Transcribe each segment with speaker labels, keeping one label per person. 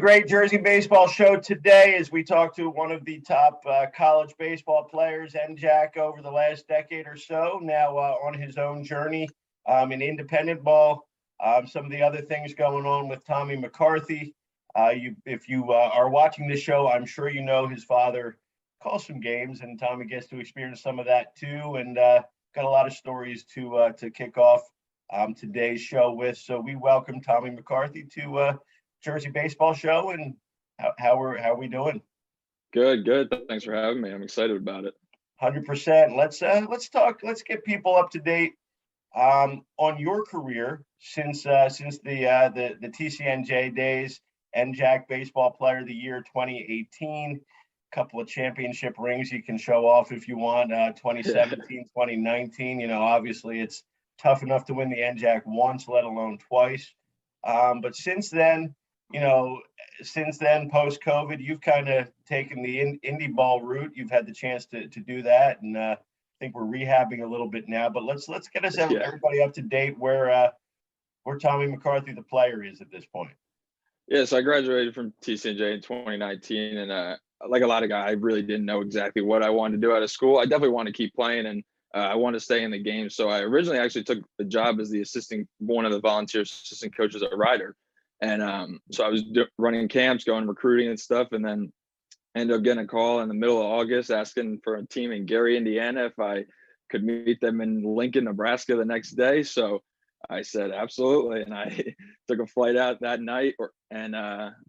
Speaker 1: great Jersey baseball show today as we talk to one of the top college baseball players, NJAC, over the last decade or so, now on his own journey in independent ball. Some of the other things going on with Tommy McCarthy. If you are watching this show, I'm sure you know his father calls some games, and Tommy gets to experience some of that too, and got a lot of stories to kick off today's show with. So we welcome Tommy McCarthy to Jersey Baseball Show, and how are we doing?
Speaker 2: Good. Thanks for having me. I'm excited about it.
Speaker 1: 100%. Let's talk. Let's get people up to date on your career since the TCNJ days. NJAC Baseball Player of the Year 2018. Couple of championship rings you can show off if you want. 2017, 2019. You know, obviously it's tough enough to win the NJAC once, let alone twice. But since then, post-COVID, you've kind of taken the indy ball route. You've had the chance to do that, and I think we're rehabbing a little bit now. But let's get everybody up to date where Tommy McCarthy, the player, is at this point.
Speaker 2: Yeah, so I graduated from TCNJ in 2019, and like a lot of guys, I really didn't know exactly what I wanted to do out of school. I definitely wanted to keep playing, and I wanted to stay in the game. So I originally actually took the job as one of the volunteer assistant coaches at Ryder. And so I was running camps, going recruiting and stuff, and then ended up getting a call in the middle of August asking for a team in Gary, Indiana, if I could meet them in Lincoln, Nebraska the next day. So I said, absolutely. And I took a flight out that night and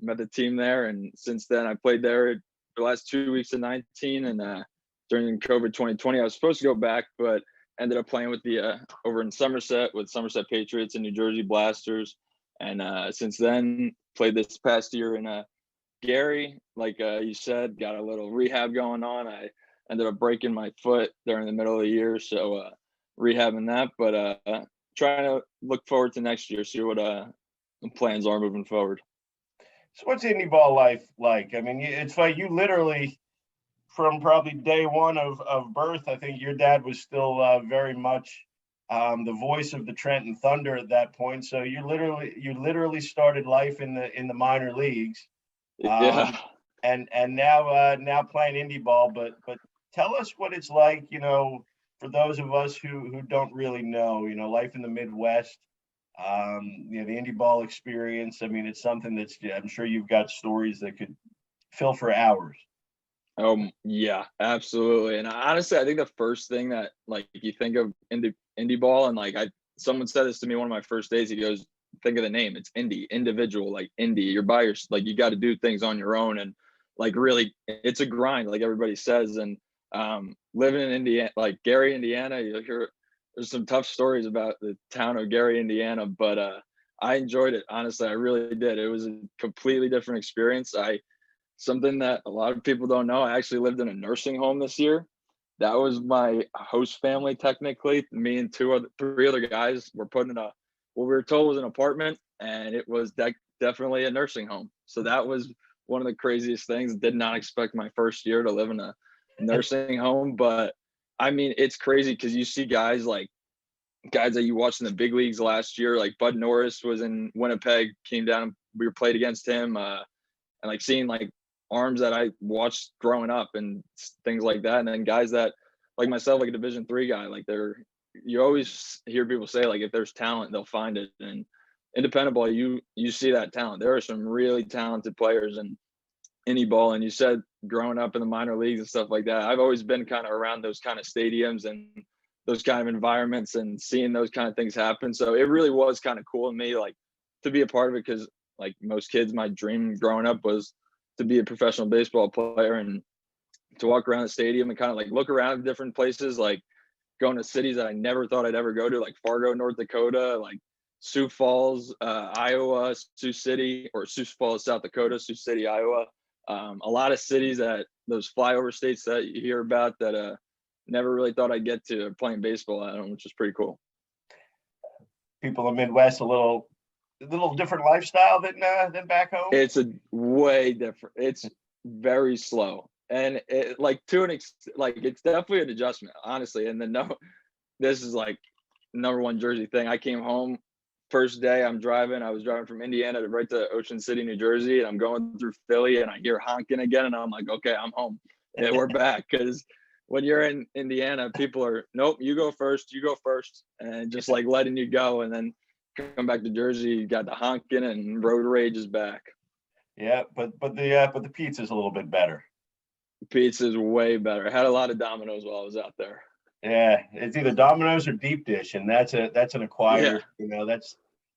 Speaker 2: met the team there. And since then, I played there for the last 2 weeks of 19. And during COVID 2020, I was supposed to go back, but ended up playing with over in Somerset with Somerset Patriots and New Jersey Blasters. And since then, played this past year in Gary, like you said, got a little rehab going on. I ended up breaking my foot during the middle of the year, so rehabbing that. But trying to look forward to next year, see what the plans are moving forward.
Speaker 1: So what's indie ball life like? I mean, it's like you literally, from probably day one of birth, I think your dad was still very much the voice of the Trenton Thunder at that point. So you literally started life in the minor leagues,
Speaker 2: yeah.
Speaker 1: And now playing indie ball. But tell us what it's like, for those of us who don't really know, life in the Midwest, the indie ball experience. I mean, it's something that's, I'm sure you've got stories that could fill for hours.
Speaker 2: Yeah, absolutely. And honestly, I think the first thing that, like, you think of indie ball, and like someone said this to me one of my first days, he goes, think of the name, it's indie, individual, like indie, you're by your, like, you got to do things on your own, and like really it's a grind, like everybody says. And living in Indiana, like Gary, Indiana, you'll hear there's some tough stories about the town of Gary, Indiana, but I enjoyed it. Honestly, I really did. It was a completely different experience. Something that a lot of people don't know, I actually lived in a nursing home this year. That was my host family, technically. Me and three other guys were put in what we were told was an apartment, and it was definitely a nursing home. So that was one of the craziest things. Did not expect my first year to live in a nursing home, but I mean, it's crazy because you see guys that you watched in the big leagues last year, like Bud Norris was in Winnipeg, came down, we played against him, and like seeing like arms that I watched growing up and things like that. And then guys that like myself, like a Division III guy, like you always hear people say, like, if there's talent, they'll find it. And independent ball, you see that talent. There are some really talented players in indie ball. And you said growing up in the minor leagues and stuff like that, I've always been kind of around those kind of stadiums and those kind of environments and seeing those kind of things happen. So it really was kind of cool to me, like, to be a part of it, because like most kids, my dream growing up was to be a professional baseball player and to walk around the stadium and kind of like look around different places, like going to cities that I never thought I'd ever go to, like Fargo, North Dakota, like Sioux Falls, Iowa, Sioux City, or Sioux Falls, South Dakota, Sioux City, Iowa. A lot of cities that those flyover states that you hear about that never really thought I'd get to playing baseball at them, which is pretty cool.
Speaker 1: People in the Midwest, a little different lifestyle than back home.
Speaker 2: It's a way different. It's very slow, and it, like it's definitely an adjustment, honestly. And then this is like number one Jersey thing. I came home first day I was driving from Indiana right to Ocean City, New Jersey, and I'm going through Philly and I hear honking again. And I'm like, okay, I'm home. Yeah, we're back. Cause when you're in Indiana, people are, nope, you go first, and just like letting you go. And then come back to Jersey, you got the honking and road rage is back.
Speaker 1: Yeah, but the pizza's a little bit better.
Speaker 2: Pizza's way better. I had a lot of Domino's while I was out there.
Speaker 1: Yeah, it's either Domino's or deep dish, and that's an acquired.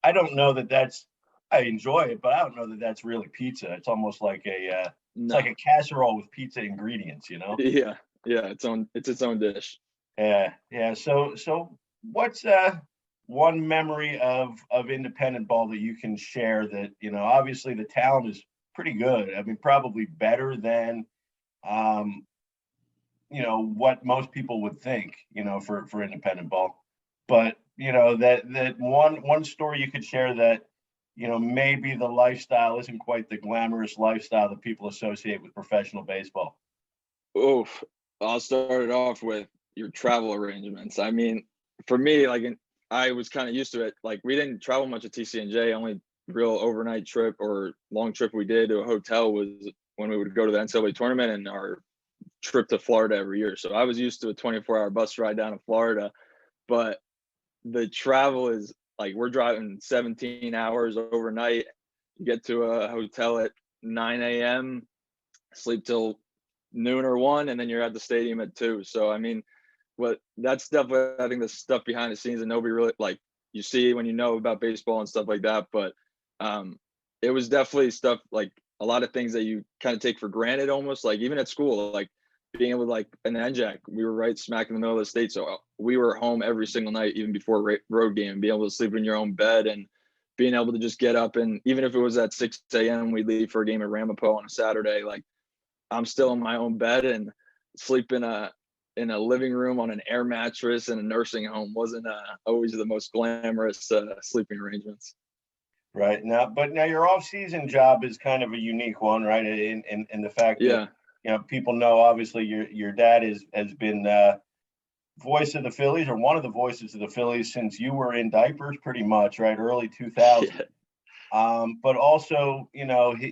Speaker 1: I don't know that's. I enjoy it, but I don't know that that's really pizza. It's almost like it's like a casserole with pizza ingredients.
Speaker 2: Yeah, it's its own dish.
Speaker 1: Yeah. So what's one memory of independent ball that you can share that obviously the talent is pretty good. I mean, probably better than what most people would think, for independent ball. But, that one story you could share that, maybe the lifestyle isn't quite the glamorous lifestyle that people associate with professional baseball.
Speaker 2: Oof. I'll start it off with your travel arrangements. I mean, for me, I was kind of used to it. Like, we didn't travel much at TCNJ. Only real overnight trip or long trip we did to a hotel was when we would go to the NCAA tournament and our trip to Florida every year. So I was used to a 24-hour bus ride down to Florida, but the travel is like, we're driving 17 hours overnight. You get to a hotel at 9 a.m., sleep till noon or 1, and then you're at the stadium at 2. So, I mean, that's definitely, I think, the stuff behind the scenes that nobody really, like, you see when you know about baseball and stuff like that. But it was definitely stuff, like a lot of things that you kind of take for granted almost, like even at school, like being able to, like an NJAC, we were right smack in the middle of the state. So we were home every single night, even before road game, and being able to sleep in your own bed and being able to just get up. And even if it was at 6 a.m., we'd leave for a game at Ramapo on a Saturday, like I'm still in my own bed and sleep in a living room on an air mattress in a nursing home wasn't always the most glamorous sleeping arrangements.
Speaker 1: Right now, your off-season job is kind of a unique one, right? In the fact that people know, obviously your dad has been voice of the Phillies, or one of the voices of the Phillies, since you were in diapers, pretty much, right? Early 2000. Yeah. But also,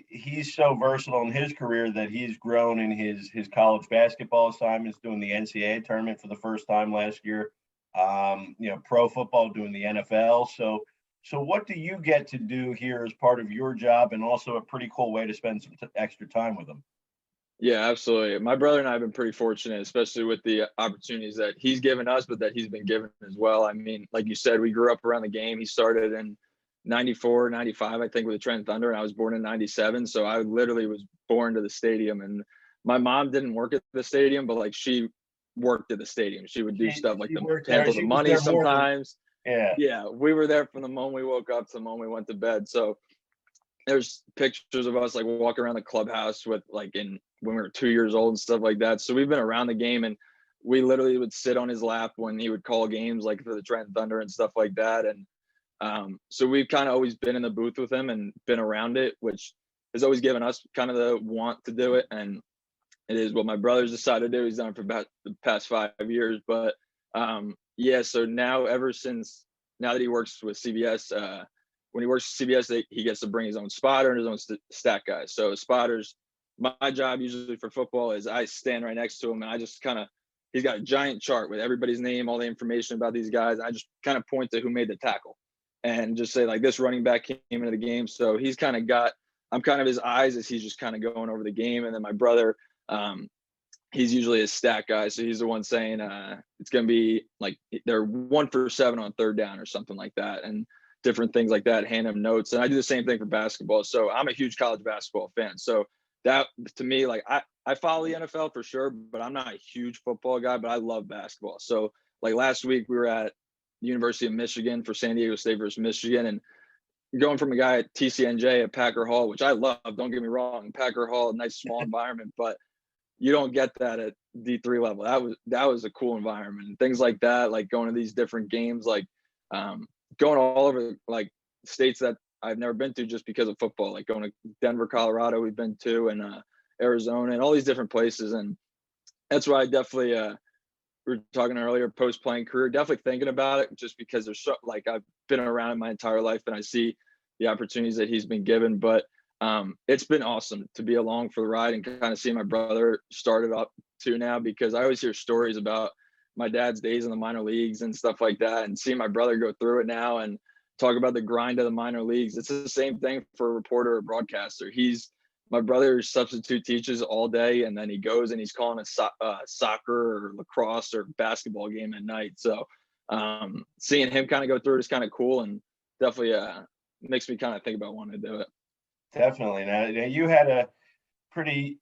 Speaker 1: he's so versatile in his career that he's grown in his college basketball assignments, doing the NCAA tournament for the first time last year. Pro football, doing the NFL. So what do you get to do here as part of your job, and also a pretty cool way to spend some extra time with them?
Speaker 2: Yeah, absolutely. My brother and I have been pretty fortunate, especially with the opportunities that he's given us, but that he's been given as well. I mean, like you said, we grew up around the game. He started in 94, 95, I think, with the Trenton Thunder, and I was born in 97. So I literally was born to the stadium. And my mom didn't work at the stadium, but like she worked at the stadium. She would do stuff like handle the money sometimes. Yeah, we were there from the moment we woke up to the moment we went to bed. So there's pictures of us like walking around the clubhouse with when we were 2 years old and stuff like that. So we've been around the game, and we literally would sit on his lap when he would call games like for the Trenton Thunder and stuff like that. And so we've kind of always been in the booth with him and been around it, which has always given us kind of the want to do it. And it is what my brother's decided to do. He's done it for about the past 5 years. But so now, now that he works with CBS, when he works with CBS, he gets to bring his own spotter and his own stat guy. So spotters, my job usually for football is I stand right next to him, and I just he's got a giant chart with everybody's name, all the information about these guys. I just kind of point to who made the tackle and just say, like, this running back came into the game. So I'm kind of his eyes as he's just kind of going over the game. And then my brother, he's usually a stat guy. So he's the one saying it's going to be like they're 1 for 7 on third down or something like that. And different things like that, hand him notes. And I do the same thing for basketball. So I'm a huge college basketball fan. So that, to me, like I follow the NFL for sure, but I'm not a huge football guy, but I love basketball. So like last week we were at the University of Michigan for San Diego State versus Michigan, and going from a guy at TCNJ at Packer Hall, which I love, don't get me wrong, Packer Hall, nice small environment, but you don't get that at D3 level. That was a cool environment, and things like that, like going to these different games, like going all over like states that I've never been to just because of football, like going to Denver, Colorado, we've been to, and Arizona, and all these different places. And that's why I definitely we were talking earlier, post-playing career, definitely thinking about it, just because there's so, like, I've been around him my entire life, and I see the opportunities that he's been given. But it's been awesome to be along for the ride and kind of see my brother started up too now, because I always hear stories about my dad's days in the minor leagues and stuff like that, and see my brother go through it now and talk about the grind of the minor leagues. It's the same thing for a reporter or broadcaster. My brother substitute teaches all day, and then he goes and he's calling a soccer or lacrosse or basketball game at night. So seeing him kind of go through it is kind of cool, and definitely makes me kind of think about wanting to do it.
Speaker 1: Definitely. Now you had a pretty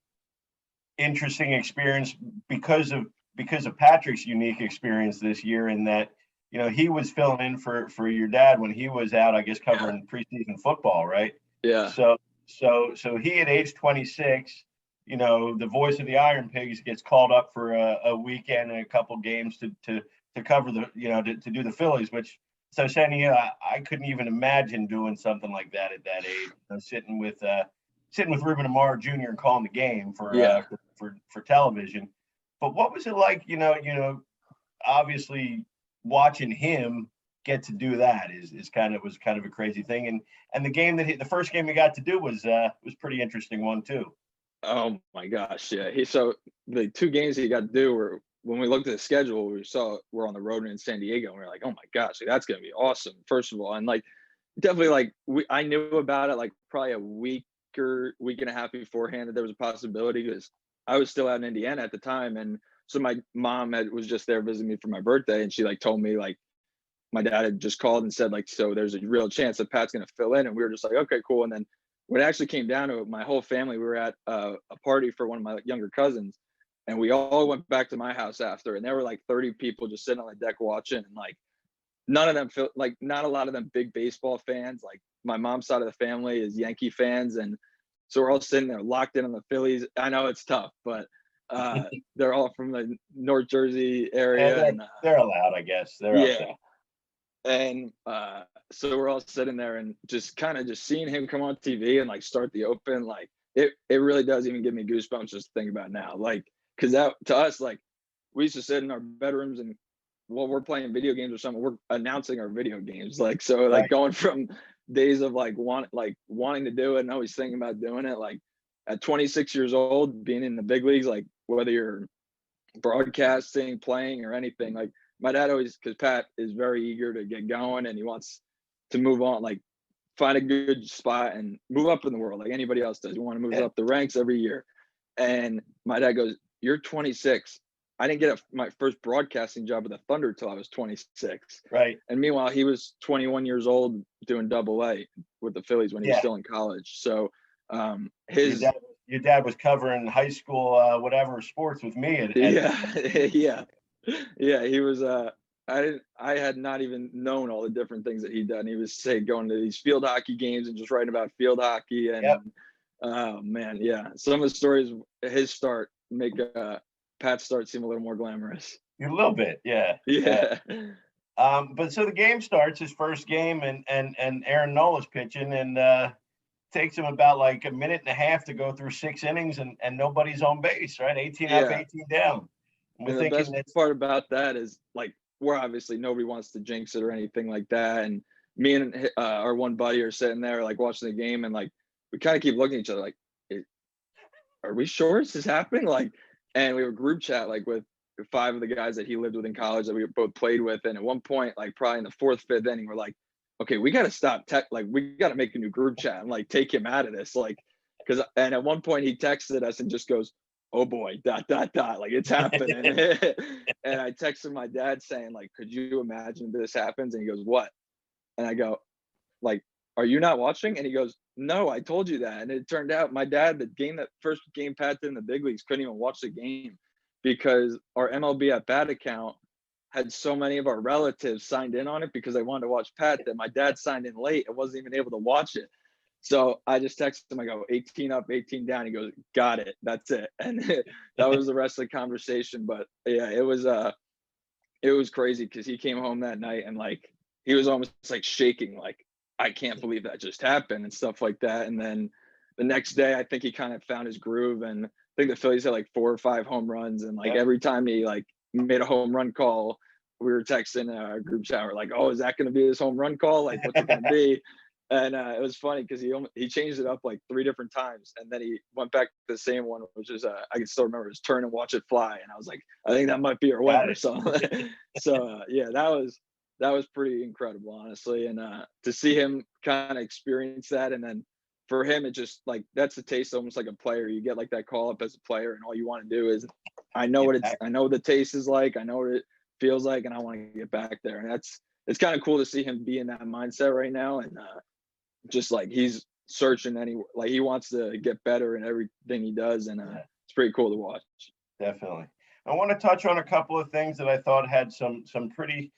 Speaker 1: interesting experience because of Patrick's unique experience this year, in that, you know, he was filling in for your dad when he was out, I guess, covering preseason football, right?
Speaker 2: Yeah.
Speaker 1: So he at age 26, you know, the voice of the Iron Pigs gets called up for a weekend and a couple games to cover the, you know, to do the Phillies, which, so I was saying, you know, I couldn't even imagine doing something like that at that age, you know, sitting with Ruben Amaro Jr. and calling the game for television. But what was it like, you know, obviously watching him get to do that was kind of a crazy thing. And the game the first game he got to do was pretty interesting one too.
Speaker 2: Oh my gosh. Yeah. So the 2 games he got to do were, when we looked at the schedule, we saw we're on the road in San Diego, and we are like, oh my gosh, like, that's going to be awesome. First of all. And like, definitely, like, I knew about it like probably a week and a half beforehand that there was a possibility, because I was still out in Indiana at the time. And so my mom was just there visiting me for my birthday, and she like told me, like, my dad had just called and said, like, so there's a real chance that Pat's going to fill in. And we were just like, okay, cool. And then when it actually came down to it, my whole family, we were at a party for one of my younger cousins, and we all went back to my house after, and there were like 30 people just sitting on the deck watching, and like none of them not a lot of them big baseball fans. Like, my mom's side of the family is Yankee fans, and so we're all sitting there locked in on the Phillies. I know it's tough, but they're all from the North Jersey area,
Speaker 1: and they're allowed, I guess. They're
Speaker 2: yeah.
Speaker 1: okay.
Speaker 2: And so we're all sitting there and just kind of just seeing him come on TV and like start the open, like it really does even give me goosebumps just to think about now. Like, because that, to us, like, we used to sit in our bedrooms and while we're playing video games or something, we're announcing our video games. Like, so like
Speaker 1: Right.
Speaker 2: going from days of wanting to do it and always thinking about doing it, like at 26 years old, being in the big leagues, like whether you're broadcasting, playing, or anything, like my dad always, because Pat is very eager to get going and he wants to move on, like find a good spot and move up in the world like anybody else does. You want to move up the ranks every year. And my dad goes, you're 26. I didn't get my first broadcasting job with the Thunder till I was 26.
Speaker 1: Right.
Speaker 2: And meanwhile, he was 21 years old doing Double-A with the Phillies when he was still in college. So
Speaker 1: your dad was covering high school whatever sports with me.
Speaker 2: Yeah. He was. I had not even known all the different things that he'd done. He was going to these field hockey games and just writing about field hockey. And oh man, yeah. Some of the stories, his start make Pat's start seem a little more glamorous.
Speaker 1: A little bit, yeah. But so the game starts, his first game, and Aaron Nola's pitching, and takes him about like a minute and a half to go through 6 innings, and nobody's on base, right? 18 up, 18 down.
Speaker 2: And the best part about that is, like, we're obviously, nobody wants to jinx it or anything like that. And me and our one buddy are sitting there like watching the game, and like we kind of keep looking at each other like, are we sure this is happening? Like, and we were group chat like with 5 of the guys that he lived with in college that we both played with. And at one point, like probably in the 4th, 5th inning, we're like, okay, we got to stop like we got to make a new group chat and like take him out of this. Like, and at one point he texted us and just goes, oh boy, ... like it's happening. And I texted my dad saying, like, could you imagine this happens? And he goes, what? And I go, like, are you not watching? And he goes, no, I told you that. And it turned out my dad, that first game Pat did in the big leagues, couldn't even watch the game because our MLB at Bat account had so many of our relatives signed in on it because they wanted to watch Pat that my dad signed in late and wasn't even able to watch it. So I just texted him, I go, 18 up, 18 down. He goes, got it. That's it. And that was the rest of the conversation. But yeah, it was crazy because he came home that night and like, he was almost like shaking, like, I can't believe that just happened and stuff like that. And then the next day, I think he kind of found his groove. And I think the Phillies had like 4 or 5 home runs. And like every time he like made a home run call, we were texting our group chat. We're like, "Oh, is that going to be his home run call? Like, what's it going to be?" And it was funny because he changed it up like 3 different times, and then he went back to the same one, which is I can still remember his turn and watch it fly. And I was like, I think that might be our winner. So, yeah, that was pretty incredible, honestly. And to see him kind of experience that, and then for him, it just like that's the taste, almost like a player. You get like that call up as a player, and all you want to do is, I know what the taste is like, I know what it feels like, and I want to get back there. And it's kind of cool to see him be in that mindset right now, and just like he's searching like he wants to get better in everything he does, and it's pretty cool to watch.
Speaker 1: Definitely. I want to touch on a couple of things that I thought had some pretty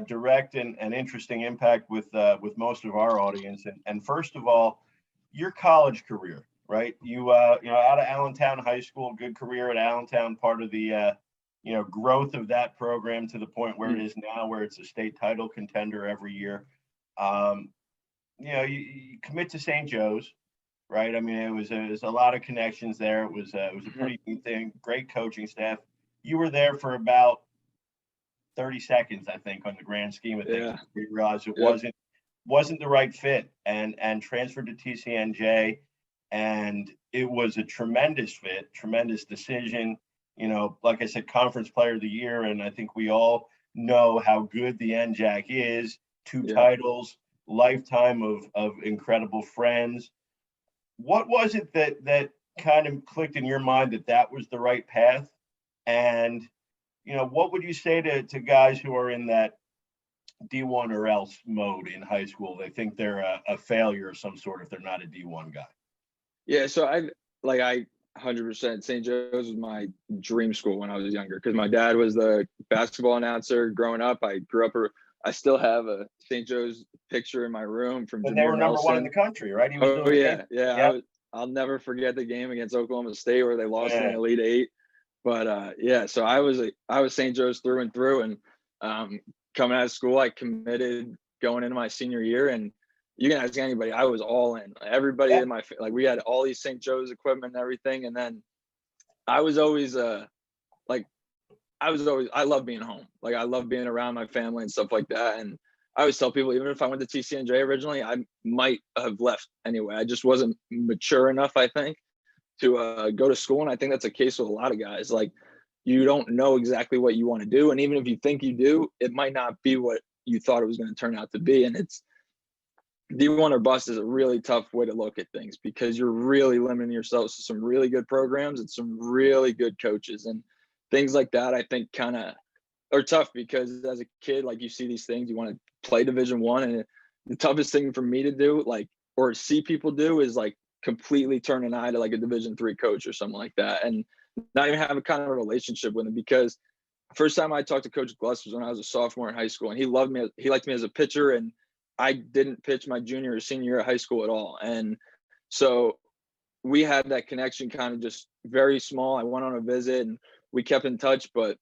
Speaker 1: direct and interesting impact with most of our audience. And first of all, your college career, right? You out of Allentown High School, good career at Allentown, part of the growth of that program to the point where it is now, where it's a state title contender every year. You commit to St. Joe's, right? I mean, it was a lot of connections there. It was a pretty neat thing. Great coaching staff. You were there for about 30 seconds, I think, on the grand scheme of things.
Speaker 2: Yeah.
Speaker 1: We realized it wasn't the right fit, and transferred to TCNJ, and it was a tremendous fit, tremendous decision. Like I said, conference player of the year, and I think we all know how good the NJAC is. 2 titles, lifetime of incredible friends. What was it that kind of clicked in your mind that was the right path? And what would you say to guys who are in that D1 or else mode in high school? They think they're a failure of some sort if they're not a D1 guy.
Speaker 2: Yeah, so I 100%. St. Joe's was my dream school when I was younger, because my dad was the basketball announcer growing up. I still have a St. Joe's picture in my room from
Speaker 1: And they were number 1 in the country, right? He was
Speaker 2: yeah. I'll never forget the game against Oklahoma State where they lost in the Elite Eight. But so I was St. Joe's through and through, and coming out of school, I committed going into my senior year, and you can ask anybody, I was all in. Everybody in my we had all these St. Joe's equipment and everything, and then I was always I love being home. Like, I love being around my family and stuff like that. And I always tell people, even if I went to TCNJ originally, I might have left anyway. I just wasn't mature enough, I think, to go to school. And I think that's a case with a lot of guys. Like, you don't know exactly what you want to do. And even if you think you do, it might not be what you thought it was going to turn out to be. And it's D1 or bust is a really tough way to look at things, because you're really limiting yourself to some really good programs and some really good coaches. And things like that, I think, kind of are tough, because as a kid, like, you see these things, you want to play Division I, and the toughest thing for me to do, or see people do, is completely turn an eye to a Division III coach or something like that, and not even have a kind of a relationship with him. Because first time I talked to Coach Gluss was when I was a sophomore in high school, and he loved me. He liked me as a pitcher, and I didn't pitch my junior or senior year of high school at all. And so we had that connection kind of just very small. I went on a visit and we kept in touch, but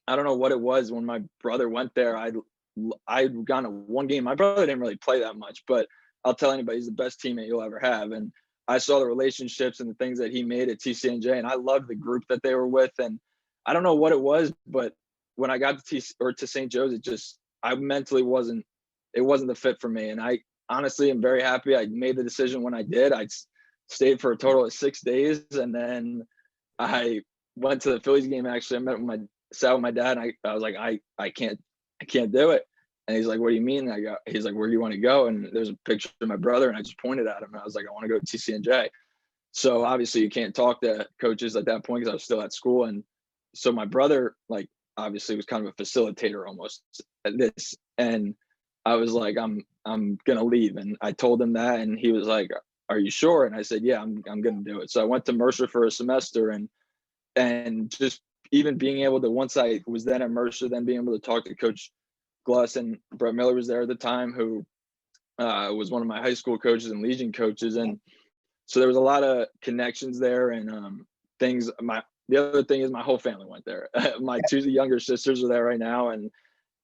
Speaker 2: I don't know what it was. When my brother went there, I'd gone to one game. My brother didn't really play that much, but I'll tell anybody, he's the best teammate you'll ever have. And I saw the relationships and the things that he made at TCNJ, and I loved the group that they were with. And I don't know what it was, but when I got to St. Joe's, I mentally wasn't the fit for me. And I honestly am very happy I made the decision when I did. I stayed for a total of 6 days, and then I went to the Phillies game. Actually, I sat with my dad, and I was like, I can't do it. And he's like, what do you mean? He's like, where do you want to go? And there's a picture of my brother, and I just pointed at him, and I was like, I want to go to TCNJ. So obviously you can't talk to coaches at that point, because I was still at school. And so my brother, obviously was kind of a facilitator almost at this. And I was like, I'm going to leave. And I told him that, and he was like, are you sure? And I said, yeah, I'm going to do it. So I went to Mercer for a semester, and just even being able to, once I was then at Mercer, then being able to talk to Coach Gluss, and Brett Miller was there at the time, who was one of my high school coaches and Legion coaches. And so there was a lot of connections there, and things. The other thing is my whole family went there. My 2 younger sisters are there right now, and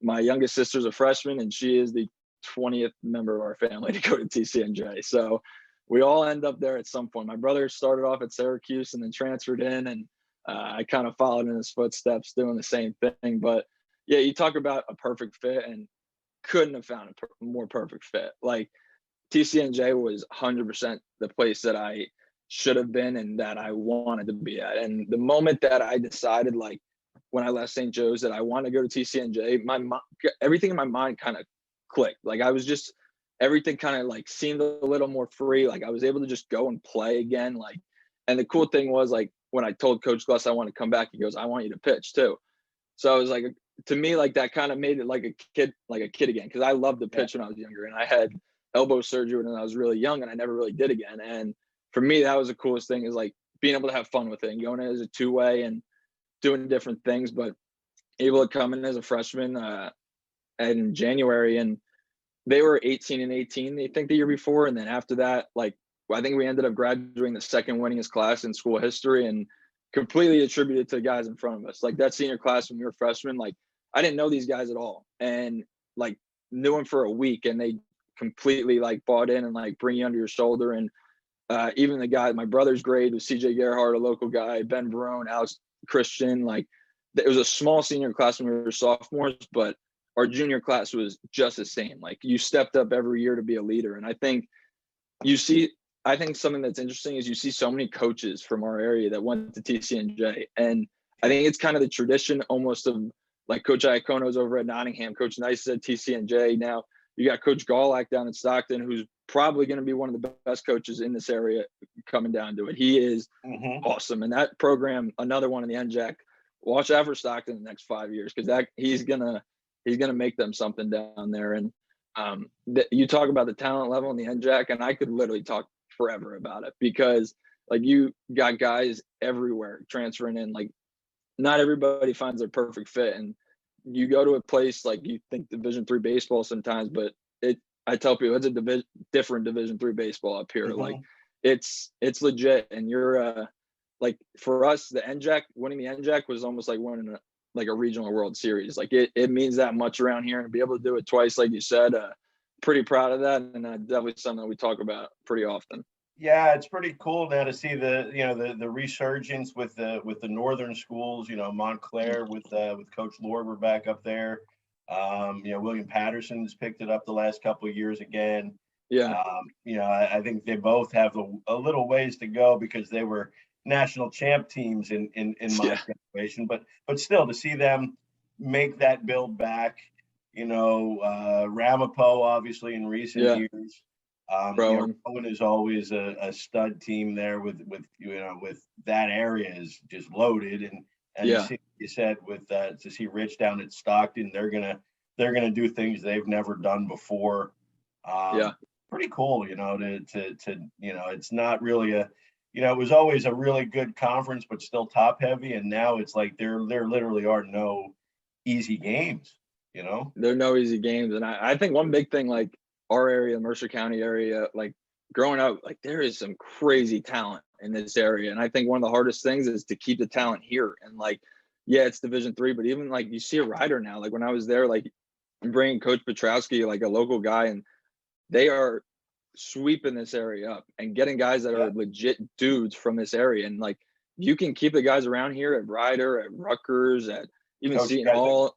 Speaker 2: my youngest sister's a freshman, and she is the 20th member of our family to go to TCNJ. So we all end up there at some point. My brother started off at Syracuse and then transferred in, and I kind of followed in his footsteps doing the same thing. But yeah, you talk about a perfect fit, and couldn't have found a more perfect fit. Like TCNJ was 100% the place that I should have been and that I wanted to be at. And the moment that I decided, like when I left St. Joe's, that I want to go to TCNJ, everything in my mind kind of clicked. Like I was just, everything kind of like seemed a little more free. Like I was able to just go and play again. Like, and the cool thing was, like when I told Coach Glass I want to come back, he goes, "I want you to pitch too." So I was like, to me, like that kind of made it like a kid again, because I loved to pitch when I was younger, and I had elbow surgery when I was really young, and I never really did again. And for me, that was the coolest thing, is like being able to have fun with it and going in as a two-way and doing different things, but able to come in as a freshman in January, and they were 18 and 18, they think, the year before. And then after that, like I think we ended up graduating the second winningest class in school history, and completely attributed to the guys in front of us. Like that senior class when we were freshmen, like I didn't know these guys at all, and like knew them for a week, and they completely like bought in and like bring you under your shoulder. And even the guy, my brother's grade was CJ Gerhardt, a local guy, Ben Verone, Alex Christian. Like it was a small senior class when we were sophomores, but our junior class was just the same. Like you stepped up every year to be a leader. And I think something that's interesting is you see so many coaches from our area that went to TCNJ. And I think it's kind of the tradition almost of like Coach Iacono's over at Nottingham, Coach Nice is at TCNJ. Now you got Coach Gawlak down in Stockton, who's probably going to be one of the best coaches in this area coming down to it. He is awesome. And that program, another one in the NJAC, watch out for Stockton in the next 5 years, because he's gonna make them something down there. And you talk about the talent level in the NJAC, and I could literally talk forever about it, because like you got guys everywhere transferring in. Like not everybody finds their perfect fit, and you go to a place like you think Division III baseball sometimes, but I tell people it's a different Division III baseball up here. Like it's legit. And you're like, for us, the NJAC, winning the NJAC was almost like winning a regional World Series. Like it means that much around here, and to be able to do it twice, like you said, pretty proud of that. And definitely something that we talk about pretty often.
Speaker 1: Yeah, it's pretty cool now to see the resurgence with the northern schools. Montclair with Coach Lorber back up there. William Patterson's picked it up the last couple of years again.
Speaker 2: Yeah.
Speaker 1: I think they both have a little ways to go, because they were national champ teams in my generation, but still to see them make that build back. Ramapo obviously in recent years. Rowan is always a stud team there with that area is just loaded. And you said with to see Rich down at Stockton, they're gonna do things they've never done before. Pretty cool, it's not really it was always a really good conference, but still top heavy. And now it's like there literally are no easy games, There
Speaker 2: are no easy games. And I think one big thing, like our area, Mercer County area, like growing up, like there is some crazy talent in this area. And I think one of the hardest things is to keep the talent here. And like, yeah, it's Division III, but even like you see a rider now, like when I was there, like bringing Coach Petrowski, like a local guy, and they are sweeping this area up and getting guys that are legit dudes from this area. And like, you can keep the guys around here at Ryder, at Rutgers, at even Seton Hall.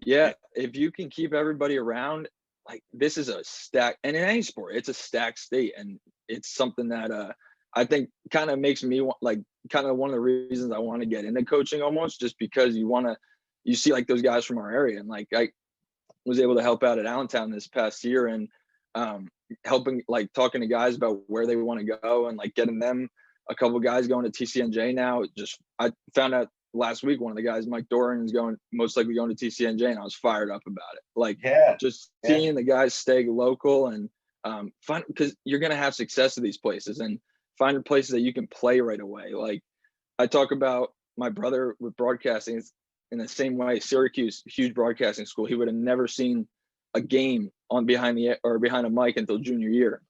Speaker 2: Yeah. If you can keep everybody around, like this is a stack, and in any sport, it's a stacked state. And it's something that I think kind of makes me like kind of one of the reasons I want to get into coaching, almost just because you see like those guys from our area. And like I was able to help out at Allentown this past year, and helping, like talking to guys about where they want to go, and like getting them a couple of guys going to TCNJ now. I found out last week one of the guys, Mike Doran, is most likely going to TCNJ, and I was fired up about it. Like seeing the guys stay local and because you're going to have success at these places, and find places that you can play right away. Like I talk about my brother with broadcasting, in the same way. Syracuse, huge broadcasting school, he would have never seen a game behind a mic until junior year.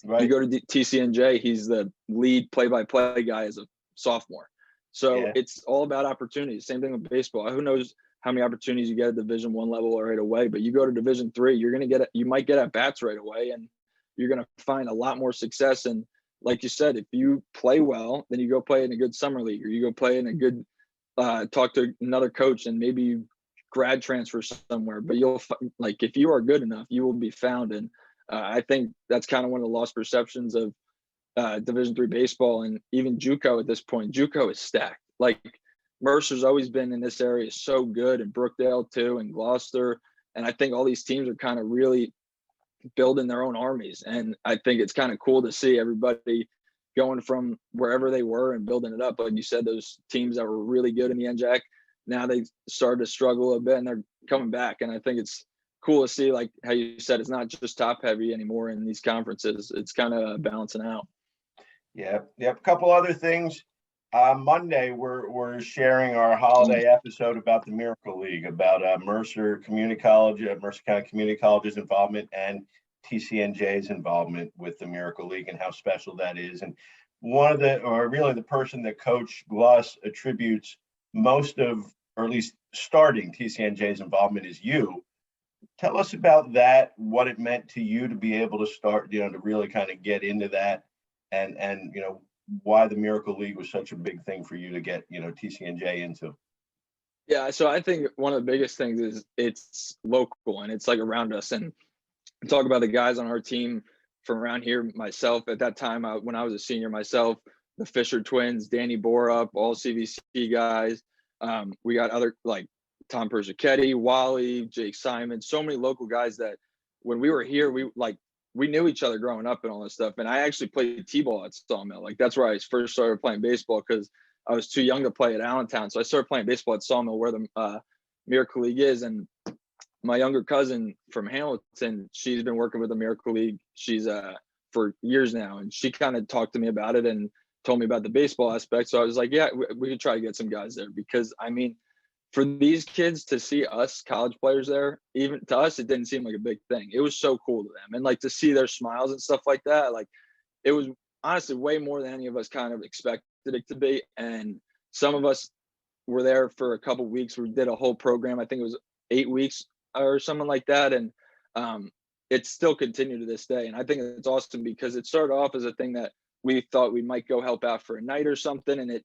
Speaker 2: Right. You go to TCNJ, he's the lead play-by-play guy as a sophomore. So it's all about opportunities. Same thing with baseball. Who knows how many opportunities you get at Division I level right away, but you go to Division III, you might get at bats right away, and you're going to find a lot more success. And like you said, if you play well, then you go play in a good summer league, or you go play in a good talk to another coach, and maybe you grad transfer somewhere, but like, if you are good enough, you will be found. And I think that's kind of one of the lost perceptions of Division III baseball, and even JUCO at this point. JUCO is stacked. Like, Mercer's always been in this area so good, and Brookdale too, and Gloucester. And I think all these teams are kind of really building their own armies. And I think it's kind of cool to see everybody going from wherever they were and building it up. Like you said, those teams that were really good in the NJAC, now they started to struggle a bit and they're coming back. And I think it's cool to see, like how you said, it's not just top heavy anymore in these conferences. It's kind of balancing out.
Speaker 1: Yeah. A couple other things. Monday, we're sharing our holiday episode about the Miracle League, about Mercer Community College, Mercer County Community College's involvement, and TCNJ's involvement with the Miracle League, and how special that is. And the person that Coach Gloss attributes most of, or at least starting TCNJ's involvement, is you. Tell us about that, what it meant to you to be able to start, to really kind of get into that, and why the Miracle League was such a big thing for you to get, TCNJ into.
Speaker 2: Yeah, so I think one of the biggest things is it's local and it's like around us. And talk about the guys on our team from around here. Myself at that time, when I was a senior myself, the Fisher twins, Danny Borup, all CVC guys. We got other like Tom Persichetti, Wally, Jake Simon, so many local guys that when we were here, we knew each other growing up and all this stuff. And I actually played T-ball at Sawmill. Like, that's where I first started playing baseball, because I was too young to play at Allentown. So I started playing baseball at Sawmill, where the Miracle League is. And my younger cousin from Hamilton, she's been working with the Miracle League. She's for years now. And she kind of talked to me about it and told me about the baseball aspect. So I was like, yeah, we could try to get some guys there, because I mean, for these kids to see us college players there, even to us, it didn't seem like a big thing. It was so cool to them. And like, to see their smiles and stuff like that, like, it was honestly way more than any of us kind of expected it to be. And some of us were there for a couple of weeks. We did a whole program. I think it was 8 weeks or something like that. And it's still continued to this day. And I think it's awesome, because it started off as a thing that we thought we might go help out for a night or something. And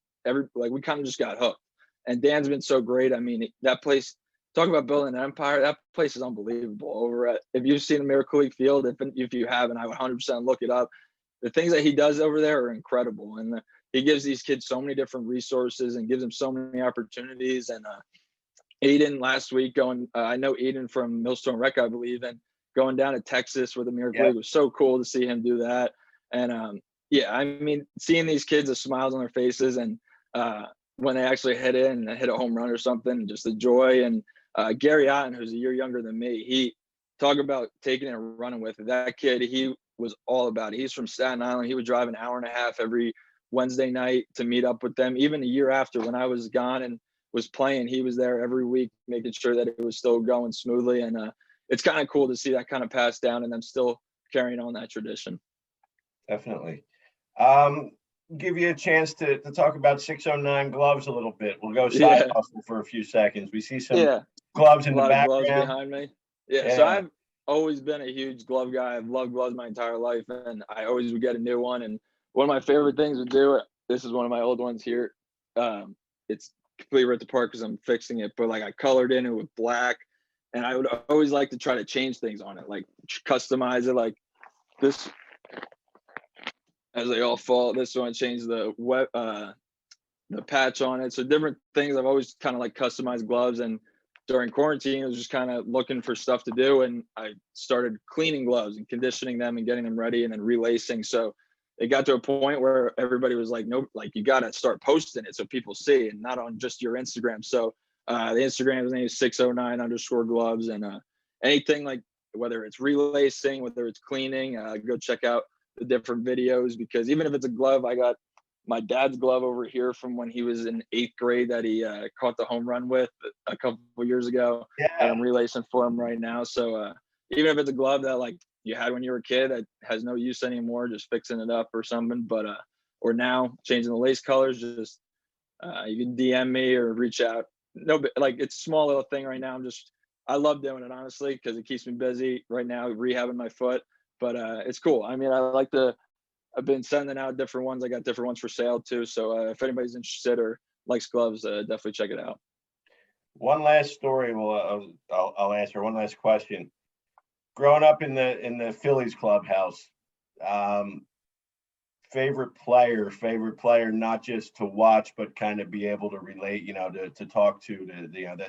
Speaker 2: we kind of just got hooked. And Dan's been so great. I mean, that place, talk about building an empire, that place is unbelievable over at, if you've seen the Miracle League field, if you haven't, I would 100% look it up. The things that he does over there are incredible. And he gives these kids so many different resources and gives them so many opportunities. And Aiden last week I know Aiden from Millstone Rec, I believe, and going down to Texas with the Miracle League was so cool to see him do that. And yeah, I mean, seeing these kids, the smiles on their faces, and when they actually hit a home run or something, just the joy. And Gary Otten, who's a year younger than me, he talk about taking it and running with it. That kid, he was all about it. He's from Staten Island. He would drive an hour and a half every Wednesday night to meet up with them. Even a year after, when I was gone and was playing, he was there every week, making sure that it was still going smoothly. And it's kind of cool to see that kind of passed down and them still carrying on that tradition.
Speaker 1: Definitely. Give you a chance to talk about 609 gloves a little bit. We'll go side hustle for a few seconds. We see some gloves in the background.
Speaker 2: Gloves behind me. Yeah, so I've always been a huge glove guy. I've loved gloves my entire life, and I always would get a new one. And one of my favorite things to do, this is one of my old ones here. It's completely ripped apart because I'm fixing it, but like, I colored in it with black, and I would always like to try to change things on it, like customize it, like this. As they all fall, this one changed the patch on it. So different things. I've always kind of like customized gloves, and during quarantine, I was just kind of looking for stuff to do, and I started cleaning gloves and conditioning them and getting them ready, and then relacing. So it got to a point where everybody was like, "No, like, you got to start posting it so people see, and not on just your Instagram." So the Instagram's name is 609_gloves, and anything like, whether it's relacing, whether it's cleaning, go check out the different videos, because even if it's a glove, I got my dad's glove over here from when he was in 8th grade that he caught the home run with a couple of years ago, and I'm relacing for him right now. So even if it's a glove that like you had when you were a kid that has no use anymore, just fixing it up or something, but or now changing the lace colors, just you can DM me or reach out. No, but like, it's a small little thing right now. I love doing it, honestly, because it keeps me busy right now, rehabbing my foot. But it's cool. I mean, I've been sending out different ones. I got different ones for sale too. So if anybody's interested or likes gloves, definitely check it out.
Speaker 1: One last story. Well, I'll ask her one last question. Growing up in the Phillies clubhouse, favorite player, not just to watch, but kind of be able to relate, to talk to,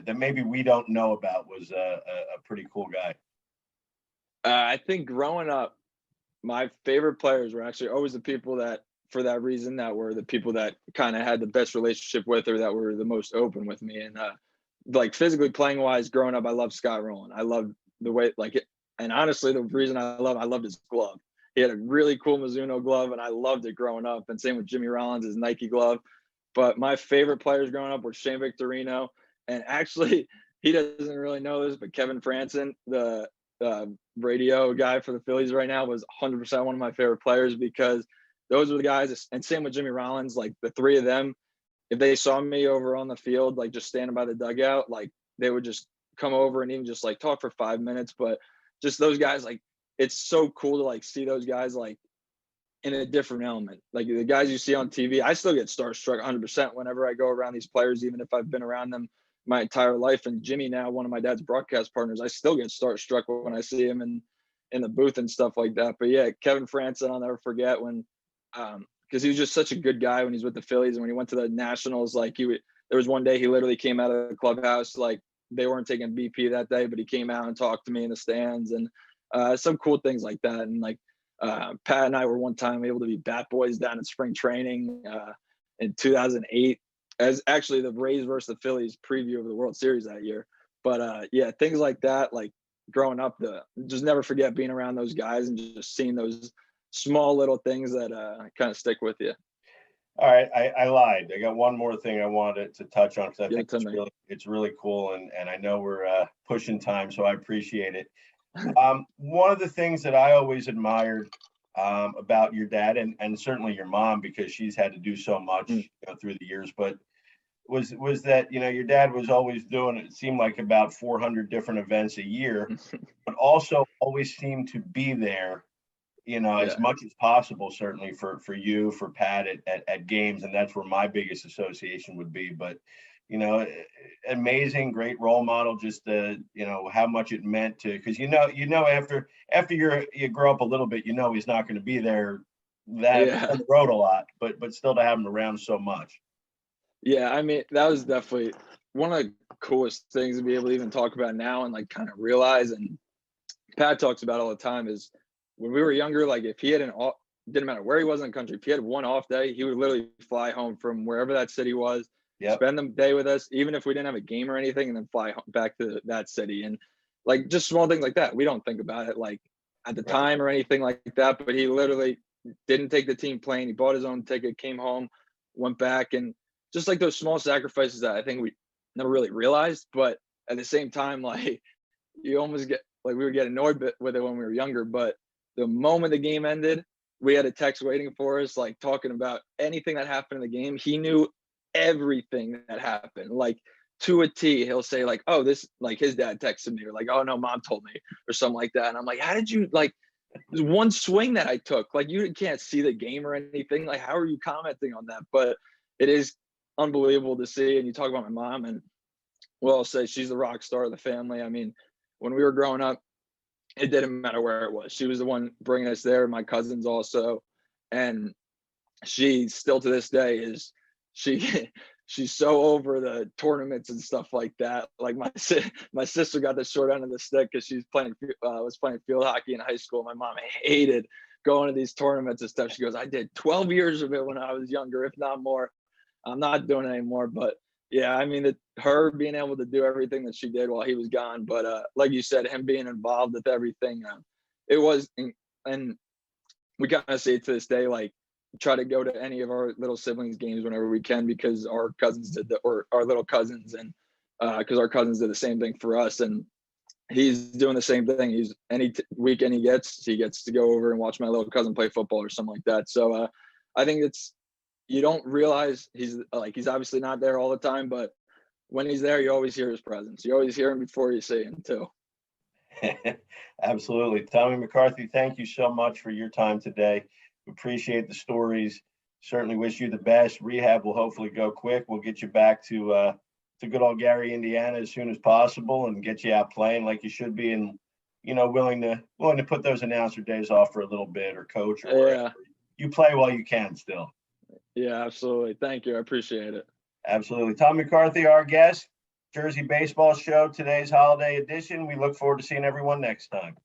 Speaker 1: that maybe we don't know about, was a pretty cool guy.
Speaker 2: I think growing up, my favorite players were actually always the people that, for that reason, that were the people that kind of had the best relationship with, or that were the most open with me. And like physically playing wise, growing up, I loved Scott Rowland. I loved the way, like it, and honestly, the reason I loved his glove. He had a really cool Mizuno glove, and I loved it growing up. And same with Jimmy Rollins, his Nike glove. But my favorite players growing up were Shane Victorino, and actually, he doesn't really know this, but Kevin Franson, the radio guy for the Phillies right now, was 100% one of my favorite players, because those were the guys. And same with Jimmy Rollins, like the three of them, if they saw me over on the field, like just standing by the dugout, like they would just come over and even just like talk for 5 minutes. But just those guys, like, it's so cool to like see those guys like in a different element. Like the guys you see on TV, I still get starstruck 100% whenever I go around these players, even if I've been around them my entire life. And Jimmy, now one of my dad's broadcast partners, I still get starstruck when I see him in the booth and stuff like that. But yeah, Kevin Franson, I'll never forget when, because he was just such a good guy when he's with the Phillies. And when he went to the Nationals, like there was one day he literally came out of the clubhouse, like they weren't taking BP that day, but he came out and talked to me in the stands, and some cool things like that. And like Pat and I were one time able to be bat boys down in spring training in 2008, as actually the Rays versus the Phillies preview of the World Series that year. But yeah, things like that, like growing up, just never forget being around those guys and just seeing those small little things that kind of stick with you.
Speaker 1: All right, I lied. I got one more thing I wanted to touch on, because I think it's really cool, and I know we're pushing time, so I appreciate it. One of the things that I always admired about your dad, and certainly your mom, because she's had to do so much through the years, but was that your dad was always doing, it seemed like, about 400 different events a year, but also always seemed to be there, as much as possible, certainly for you, for Pat at games. And that's where my biggest association would be. But, amazing, great role model, just, how much it meant to, because, after you grow up a little bit, he's not going to be there on the road a lot, but still to have him around so much.
Speaker 2: Yeah. I mean, that was definitely one of the coolest things to be able to even talk about now and like kind of realize. And Pat talks about all the time is, when we were younger, like if he had didn't matter where he was in the country, if he had one off day, he would literally fly home from wherever that city was, spend the day with us, even if we didn't have a game or anything, and then fly back to that city. And like just small things like that. We don't think about it like at the time or anything like that, but he literally didn't take the team plane. He bought his own ticket, came home, went back, and just like those small sacrifices that I think we never really realized. But at the same time, like you almost get, like we would get annoyed with it when we were younger, but the moment the game ended, we had a text waiting for us, like talking about anything that happened in the game. He knew everything that happened, like to a T. He'll say like, oh, this, like his dad texted me, or like, oh no, mom told me, or something like that. And I'm like, how did you, like, one swing that I took, like you can't see the game or anything. Like, how are you commenting on that? But it is unbelievable to see. And you talk about my mom, and well, I'll say she's the rock star of the family. I mean, when we were growing up, it didn't matter where it was. She was the one bringing us there. My cousins also. And she still to this day she's so over the tournaments and stuff like that. Like my sister got the short end of the stick because she's was playing field hockey in high school. My mom hated going to these tournaments and stuff. She goes, I did 12 years of it when I was younger, if not more. I'm not doing it anymore. But yeah, I mean, her being able to do everything that she did while he was gone, but like you said, him being involved with everything, it was, and we kind of say to this day, like try to go to any of our little siblings games whenever we can, because our cousins or our little cousins, and because our cousins did the same thing for us, and he's doing the same thing. He's any weekend he gets to go over and watch my little cousin play football or something like that. So I think you don't realize he's obviously not there all the time, but when he's there, you always hear his presence. You always hear him before you see him too.
Speaker 1: Absolutely. Tommy McCarthy, thank you so much for your time today. We appreciate the stories. Certainly wish you the best. Rehab will hopefully go quick. We'll get you back to to good old Gary, Indiana, as soon as possible and get you out playing like you should be, and willing to put those announcer days off for a little bit, or coach, or wherever.
Speaker 2: Yeah.
Speaker 1: You play while you can still.
Speaker 2: Yeah, absolutely. Thank you. I appreciate it.
Speaker 1: Absolutely. Tom McCarthy, our guest, Jersey Baseball Show, today's holiday edition. We look forward to seeing everyone next time.